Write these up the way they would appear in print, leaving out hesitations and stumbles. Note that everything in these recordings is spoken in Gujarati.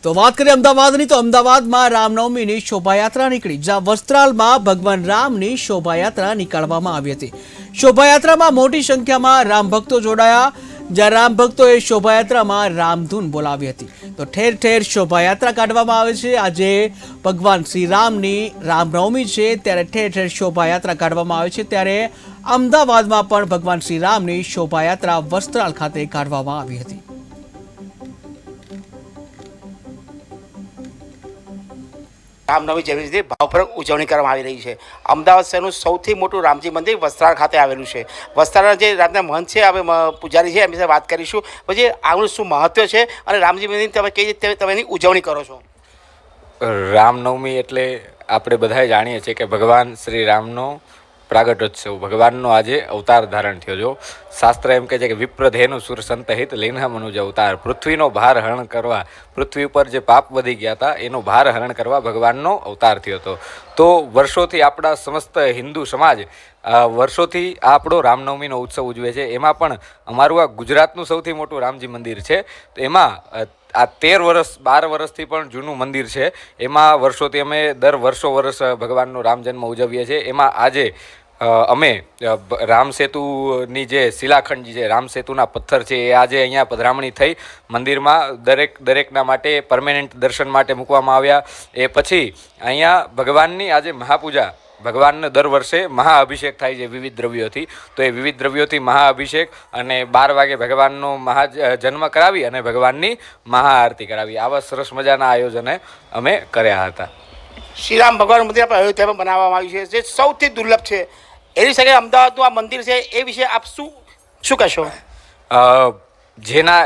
તો વાત કરીએ અમદાવાદની, તો અમદાવાદમાં રામનવમીની શોભાયાત્રા નીકળી, જ્યાં વસ્ત્રાલમાં ભગવાન રામની શોભાયાત્રા નીકાળવામાં આવી હતી. શોભાયાત્રામાં મોટી સંખ્યામાં રામ ભક્તો જોડાયા, જ્યાં રામ ભક્તોએ શોભાયાત્રામાં રામધૂન બોલાવી હતી. તો ઠેર ઠેર શોભાયાત્રા કાઢવામાં આવે છે. આજે ભગવાન શ્રી રામની રામનવમી છે, ત્યારે ઠેર ઠેર શોભાયાત્રા કાઢવામાં આવે છે. ત્યારે અમદાવાદમાં પણ ભગવાન શ્રી રામની શોભાયાત્રા વસ્ત્રાલ ખાતે કાઢવામાં આવી હતી. રામનવમી જન્મની ભાવપૂર્વક ઉજવણી કરવામાં આવી રહી છે. અમદાવાદ શહેરનું સૌથી મોટું રામજી મંદિર વસ્ત્રાલ ખાતે આવેલું છે. વસ્ત્રાલના જે રામના મહંત છે, હવે પૂજારી છે, એમની સાથે વાત કરીશું. પછી આનું શું મહત્વ છે અને રામજી મંદિર તમે કઈ રીતે તમે એની ઉજવણી કરો છો? રામનવમી એટલે આપણે બધાએ જાણીએ છીએ કે ભગવાન શ્રી રામનો પ્રાગટ્યોત્સવ, ભગવાનનો આજે અવતાર ધારણ થયો. જો શાસ્ત્ર એમ કહે છે કે વિપ્રધેનું સુર સંતહિત લીન્હ મનુજ અવતાર, પૃથ્વીનો ભાર હરણ કરવા, પૃથ્વી ઉપર જે પાપ વધી ગયા હતા એનો ભાર હરણ કરવા ભગવાનનો અવતાર થયો હતો. તો વર્ષોથી આપણા સમસ્ત હિન્દુ સમાજ વર્ષોથી આ આપણો રામનવમીનો ઉત્સવ ઉજવે છે. એમાં પણ અમારું આ ગુજરાતનું સૌથી મોટું રામજી મંદિર છે. તો એમાં આ 13 વર્ષ 12 વર્ષથી પણ જૂનું મંદિર છે. એમાં વર્ષોથી અમે દર વર્ષ ભગવાનનો રામ જન્મ ઉજવીએ છીએ. એમાં આજે અમે રામ સેતુની જે શિલાખંડ છે, રામ સેતુના પથ્થર છે, એ આજે અહીંયા પધરામણી થઈ મંદિરમાં દરેકના માટે પરમેનન્ટ દર્શન માટે મૂકવામાં આવ્યા. એ પછી અહીંયા ભગવાનની આજે મહાપૂજા, ભગવાનને દર વર્ષે મહાઅભિષેક થાય છે વિવિધ દ્રવ્યોથી. તો એ વિવિધ દ્રવ્યોથી મહાઅભિષેક અને 12 વાગે ભગવાનનો જન્મ કરાવી અને ભગવાનની મહાઆરતી કરાવી. આવા સરસ મજાના આયોજને અમે કર્યા હતા. શ્રીરામ ભગવાન મંદિર આપણે અયોધ્યામાં બનાવવામાં આવ્યું છે, જે સૌથી દુર્લભ છે. એની સાથે અમદાવાદનું આ મંદિર છે, એ વિશે આપ શું કહેશો?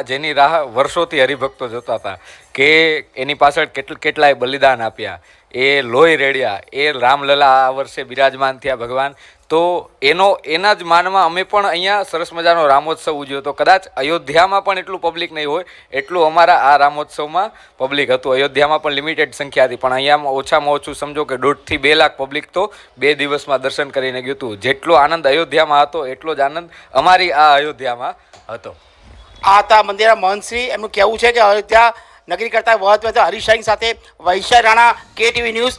જેની રાહ વર્ષોથી હરિભક્તો જોતા હતા કે એની પાછળ કેટલાય બલિદાન આપ્યા, એ લોહી રેડ્યા, એ રામલલા આ વર્ષે બિરાજમાન થયા ભગવાન. તો એના જ માનમાં અમે પણ અહીંયા સરસ મજાનો રામોત્સવ ઉજવ્યો હતો. કદાચ અયોધ્યામાં પણ એટલું પબ્લિક નહીં હોય એટલું અમારા આ રામોત્સવમાં પબ્લિક હતું. અયોધ્યામાં પણ લિમિટેડ સંખ્યા હતી, પણ અહીંયા ઓછામાં ઓછું સમજો કે 1.5 થી 2 લાખ પબ્લિક તો 2 દિવસમાં દર્શન કરીને ગયું હતું. જેટલો આનંદ અયોધ્યામાં હતો એટલો જ આનંદ અમારી આ અયોધ્યામાં હતો. આ હતા મંદિરના મહંતશ્રી. એમનું કહેવું છે કે અયોધ્યા નગરી કરતાં વધતા હરીશ સાથે વૈશાલી રાણા, KTV ન્યૂઝ,